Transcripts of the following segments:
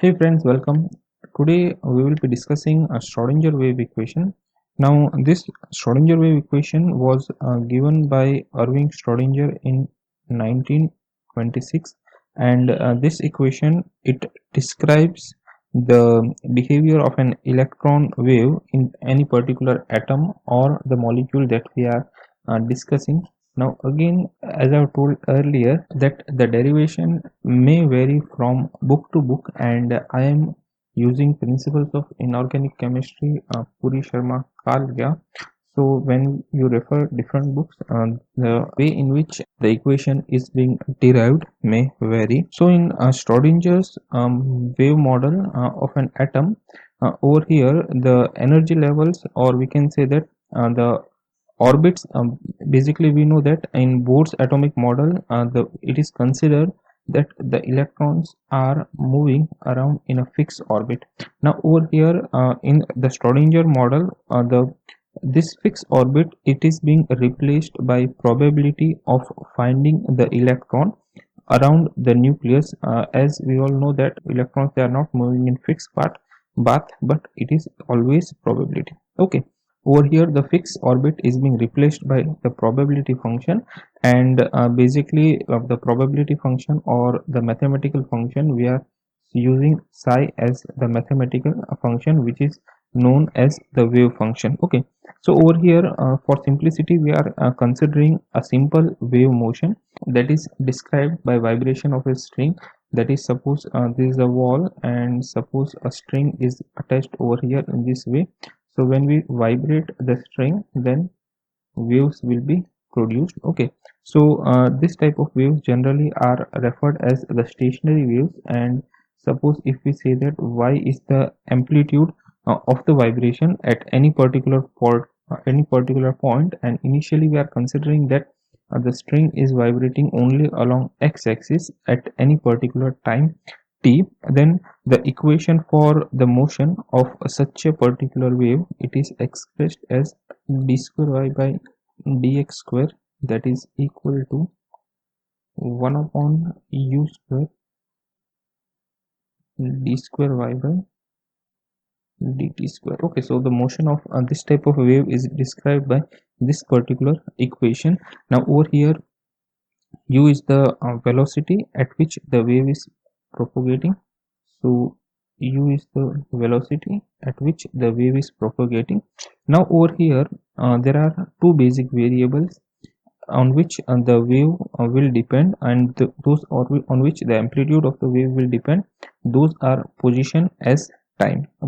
Hey friends, welcome. Today we will be discussing a Schrödinger wave equation. Now, this Schrödinger wave equation was given by Erwin Schrödinger in 1926, and this equation it describes the behavior of an electron wave in any particular atom or the molecule that we are discussing. Now again, as I told earlier, that the derivation may vary from book to book, and I am using Principles of Inorganic Chemistry, Puri Sharma Kalya. So when you refer different books, the way in which the equation is being derived may vary. So in Schrodinger's wave model of an atom, over here the energy levels, or we can say that the orbits, basically we know that in Bohr's atomic model, it is considered that the electrons are moving around in a fixed orbit. Now over here, in the Schrodinger model, the this fixed orbit, it is being replaced by probability of finding the electron around the nucleus. As we all know that electrons, they are not moving in fixed path, but it is always probability. Okay, over here the fixed orbit is being replaced by the probability function, and basically the probability function or the mathematical function, we are using psi as the mathematical function, which is known as the wave function. Okay, so over here, for simplicity, we are considering a simple wave motion that is described by vibration of a string. That is, suppose this is a wall, and suppose a string is attached over here in this way. So when we vibrate the string, then waves will be produced. Okay, so this type of waves generally are referred as the stationary waves. And suppose if we say that y is the amplitude of the vibration at any particular point, and initially we are considering that the string is vibrating only along x-axis at any particular time t, then the equation for the motion of such a particular wave, it is expressed as d square y by dx square, that is equal to 1 upon u square d square y by dt square. Okay, so the motion of this type of wave is described by this particular equation. Now over here, u is the velocity at which the wave is propagating. So u is the velocity at which the wave is propagating. Now over here, there are two basic variables on which the wave will depend, and on which the amplitude of the wave will depend. Those are position as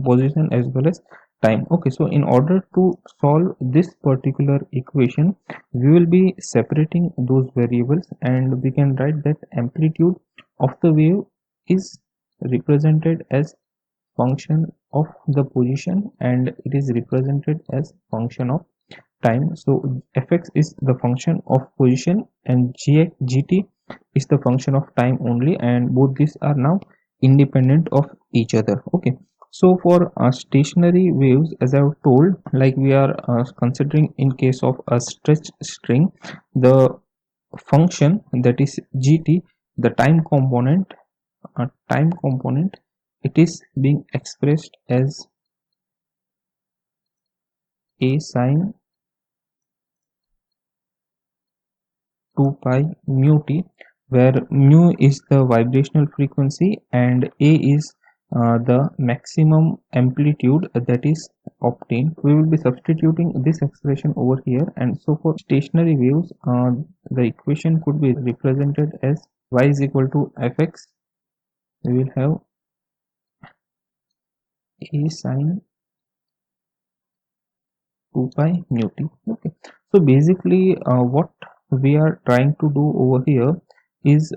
position as well as time. Okay, so in order to solve this particular equation, we will be separating those variables, and we can write that amplitude of the wave is represented as function of the position, and it is represented as function of time. So fx is the function of position, and gt is the function of time only, and both these are now independent of each other. Okay, so for stationary waves, as I have told, like we are considering in case of a stretched string, the function, that is gt, the time component, it is being expressed as a sine 2 pi mu t, where mu is the vibrational frequency and a is the maximum amplitude that is obtained. We will be substituting this expression over here, and so for stationary waves, the equation could be represented as y is equal to fx. We will have a sine 2 pi mu t. Okay, so basically what we are trying to do over here is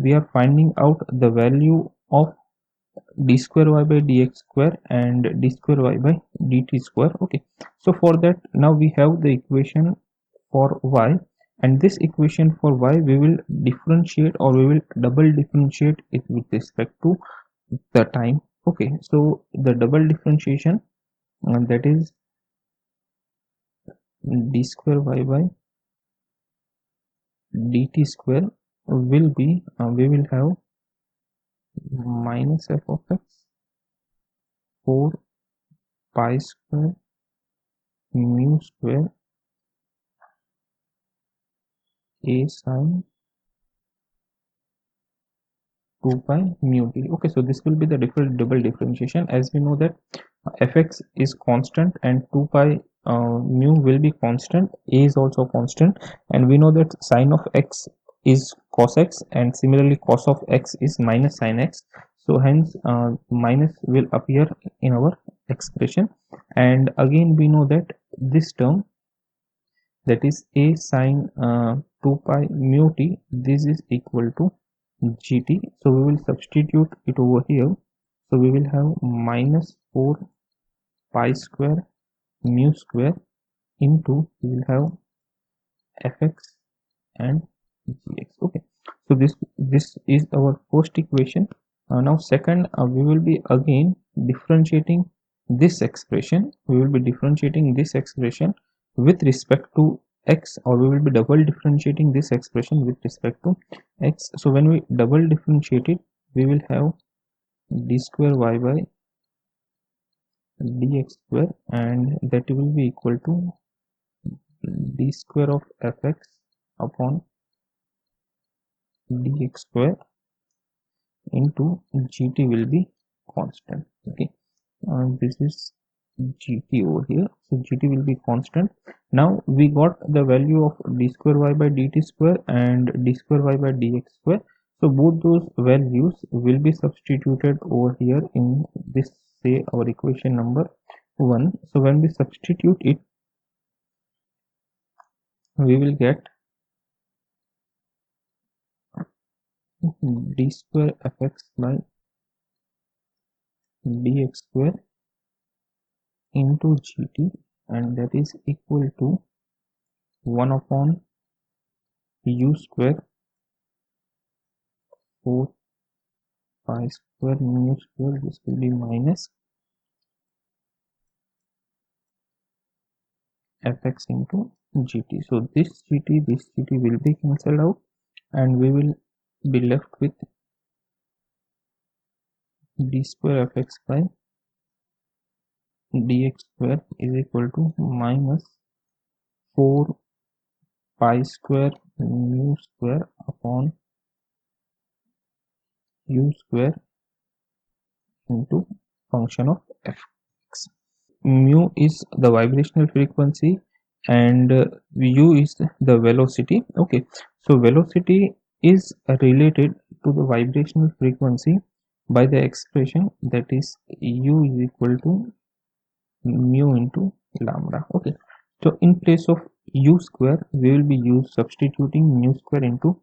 we are finding out the value of d square y by dx square and d square y by dt square. Okay, so for that, now we have the equation for y, and this equation for y we will differentiate, or we will double differentiate it with respect to the time. Okay, so the double differentiation, that is d square y by dt square, will be we will have minus f of x 4 pi square mu square a sine 2 pi mu t. Okay, so this will be the double differentiation, as we know that fx is constant and 2 pi mu will be constant, a is also constant, and we know that sine of x is cos x, and similarly cos of x is minus sin x. So hence minus will appear in our expression, and again we know that this term, that is a sine 2 pi mu t, this is equal to gt. So we will substitute it over here. So we will have minus 4 pi square mu square into, we will have fx and gx. Okay, so this is our first equation. Now second, we will be again differentiating this expression. We will be differentiating this expression with respect to x, or we will be double differentiating this expression with respect to x. So when we double differentiate it, we will have d square y by dx square, and that will be equal to d square of fx upon dx square into gt will be constant. Okay, this is gt over here, so gt will be constant. Now we got the value of d square y by dt square and d square y by dx square. So both those values will be substituted over here in this, say, our equation number 1. So when we substitute it, we will get d square fx by dx square into gt, and that is equal to 1 upon u square 4 pi square mu square, this will be minus fx into gt. So this gt will be cancelled out, and we will be left with d square fx by dx square is equal to minus 4 pi square mu square upon u square into function of fx. Mu is the vibrational frequency, and u is the velocity. Okay, so velocity is related to the vibrational frequency by the expression, that is u is equal to mu into lambda. Okay, so in place of u square, we will be substituting mu square into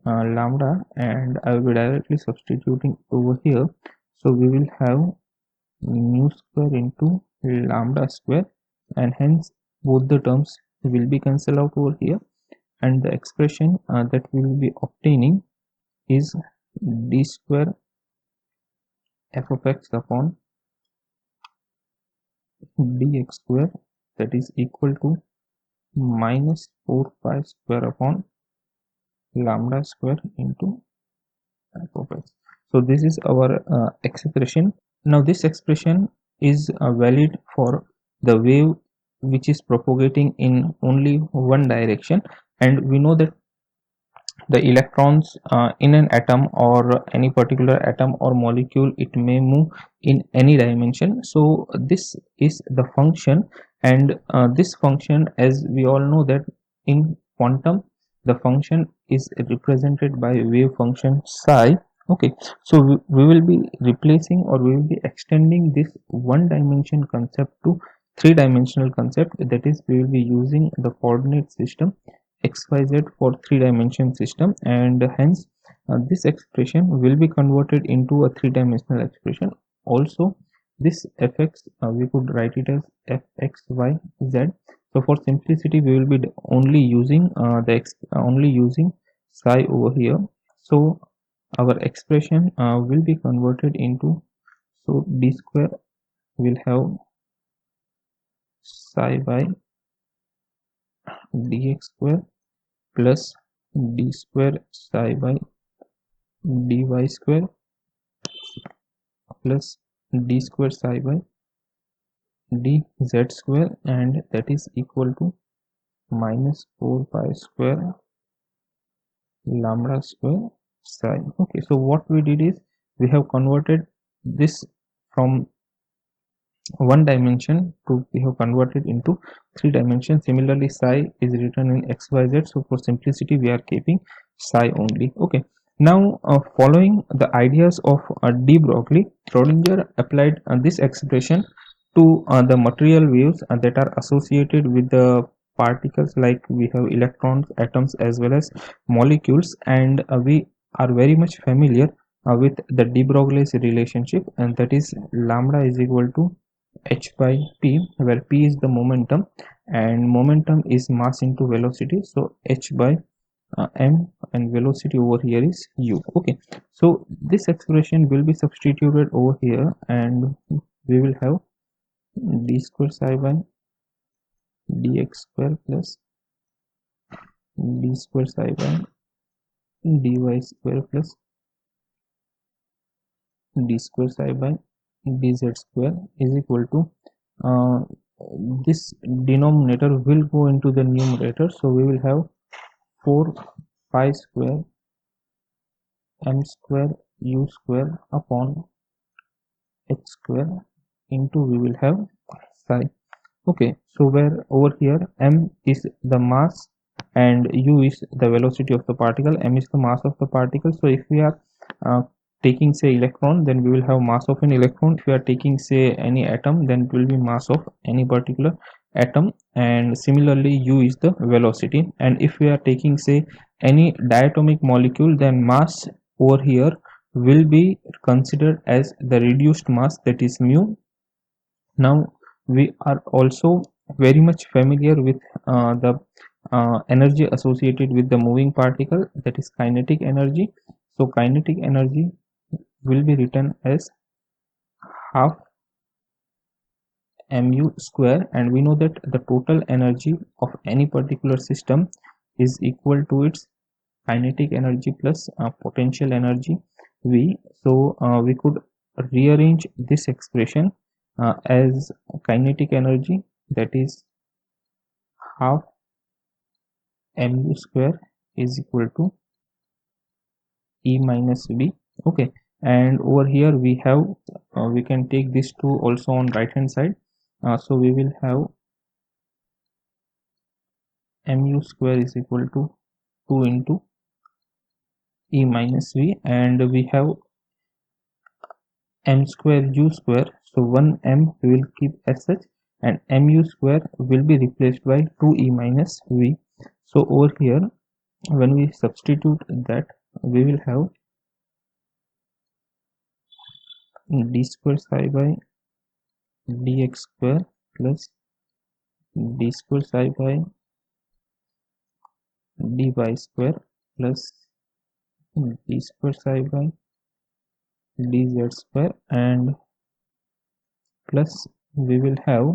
lambda, and I will be directly substituting over here. So we will have mu square into lambda square, and hence both the terms will be cancelled out over here, and the expression that we will be obtaining is d square f of x upon dx square, that is equal to minus 4 pi square upon lambda square into f of x. So this is our expression. Now this expression is valid for the wave which is propagating in only one direction, and we know that the electrons in an atom or any particular atom or molecule, it may move in any dimension. So this is the function, and this function, as we all know that in quantum the function is represented by wave function psi. Okay, so we will be replacing, or we will be extending this one dimension concept to three dimensional concept, that is we will be using the coordinate system xyz for three-dimension system, and hence this expression will be converted into a three-dimensional expression. Also this fx, we could write it as fxyz. So for simplicity we will be only using only using psi over here. So our expression will be converted into, so d square will have psi by dx square plus d square psi by dy square plus d square psi by dz square, and that is equal to minus 4 pi square lambda square psi. Okay, so what we did is we have converted this from one dimension to we have converted into three dimensions. Similarly, psi is written in xyz, so for simplicity we are keeping psi only. Okay, now following the ideas of de Broglie, Schrödinger applied this expression to the material waves that are associated with the particles, like we have electrons, atoms, as well as molecules, and we are very much familiar with the de Broglie's relationship, and that is lambda is equal to h by p, where p is the momentum and momentum is mass into velocity, so h by m, and velocity over here is u. Okay, so this expression will be substituted over here, and we will have d square psi by dx square plus d square psi by dy square plus d square psi by dz square is equal to uh, this denominator will go into the numerator, so we will have 4 pi square m square u square upon h square into we will have psi. Okay, so where over here m is the mass and u is the velocity of the particle, m is the mass of the particle. So if we are uh, taking say electron, then we will have mass of an electron. If we are taking say any atom, then it will be mass of any particular atom, and similarly u is the velocity. And if we are taking say any diatomic molecule, then mass over here will be considered as the reduced mass, that is mu. Now we are also very much familiar with the energy associated with the moving particle, that is kinetic energy. So kinetic energy will be written as half mu square, and we know that the total energy of any particular system is equal to its kinetic energy plus potential energy V. So we could rearrange this expression as kinetic energy, that is half mu square is equal to E minus V. Okay, and over here we have we can take this 2 also on right hand side, so we will have mu square is equal to 2 into E minus V, and we have m square u square, so 1 m we will keep as such, and mu square will be replaced by 2e minus v. So over here when we substitute that, we will have d square psi by dx square plus d square psi by dy square plus d square psi by dz square, and plus we will have,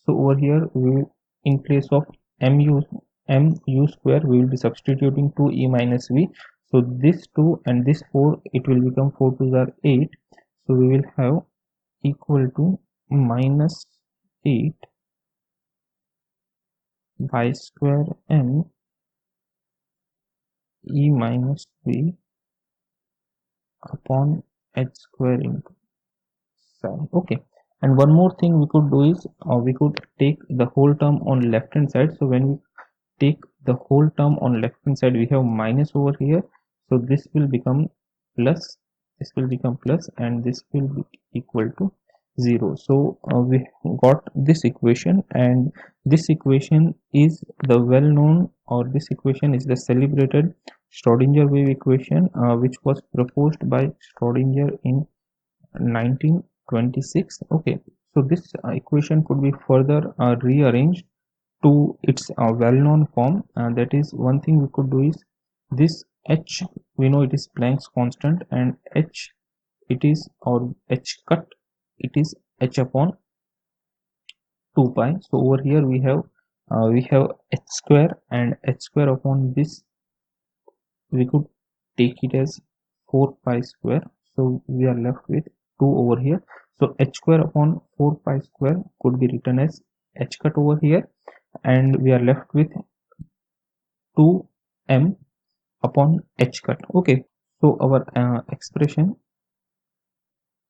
so over here we will, in place of mu square, we will be substituting 2e minus v. So this 2 and this 4, it will become 4 to the 8, so we will have equal to minus 8 y square m e minus v upon h square into psi. Okay, and one more thing we could do is we could take the whole term on left hand side. So when we take the whole term on left hand side, we have minus over here, so this will become plus, this will become plus, and this will be equal to 0. So we got this equation, and this equation is the well known, or this equation is the celebrated Schrödinger wave equation, which was proposed by Schrödinger in 1926. Okay, so this equation could be further rearranged to its well-known form, and that is, one thing we could do is this h, we know it is Planck's constant, and h, it is, or h cut, it is h upon 2 pi. So over here we have h square, and h square upon this we could take it as 4 pi square. so we are left with 2 over here. So h square upon 4 pi square could be written as h cut over here, and we are left with 2m upon h cut. Okay, so our expression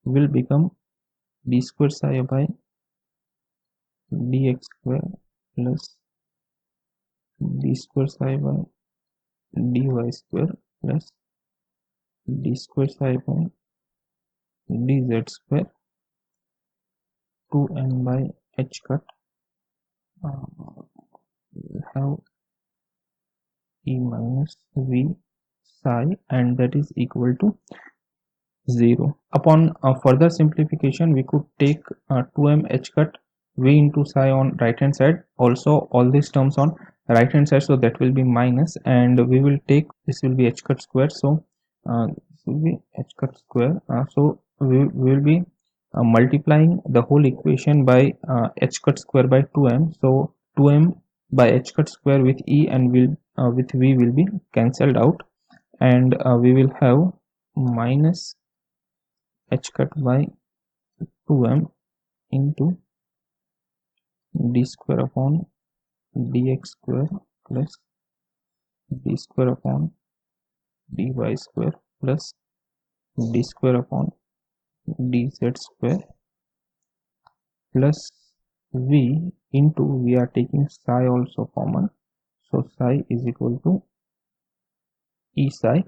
will become d square psi by dx square plus d square psi by dy square plus d square psi by dz square 2m by h cut. We have e minus v psi, and that is equal to 0. Upon further simplification, we could take 2m h cut v into psi on right hand side, also all these terms on right hand side, so that will be minus, and we will take this will be h cut square, so this will be h cut square, so we will be multiplying the whole equation by h cut square by 2m, so 2m by h cut square with e and will with v will be cancelled out, and we will have minus h cut by 2m into d square upon dx square plus d square upon dy square plus d square upon dz square plus v into, we are taking psi also common, so psi is equal to e psi,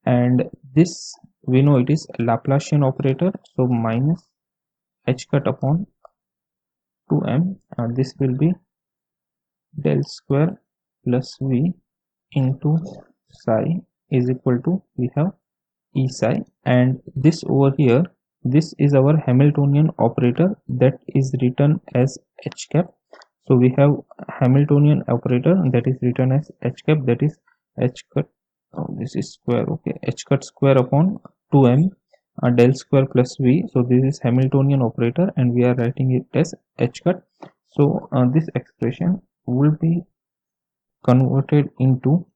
and this we know it is Laplacian operator, so minus h cut upon 2m, and this will be del square plus v into psi is equal to, we have e psi, and this over here, this is our Hamiltonian operator that is written as h cap. So we have Hamiltonian operator that is written as h cap, that is h cut, oh, this is square, okay, h cut square upon 2m del square plus v, so this is Hamiltonian operator and we are writing it as h cut. So this expression will be converted into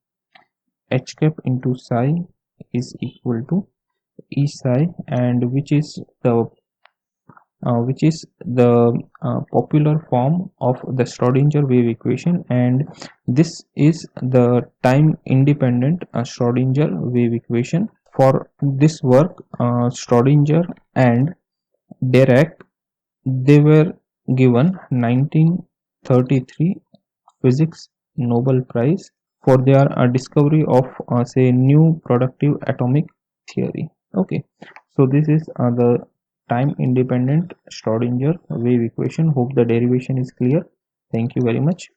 h cap into psi is equal to e psi, and which is the popular form of the Schrödinger wave equation, and this is the time independent Schrödinger wave equation. For this work, Schrödinger and Dirac, they were given 1933 physics Nobel Prize for their discovery of say new productive atomic theory. Okay, so this is the time independent Schrödinger wave equation. Hope the derivation is clear. Thank you very much.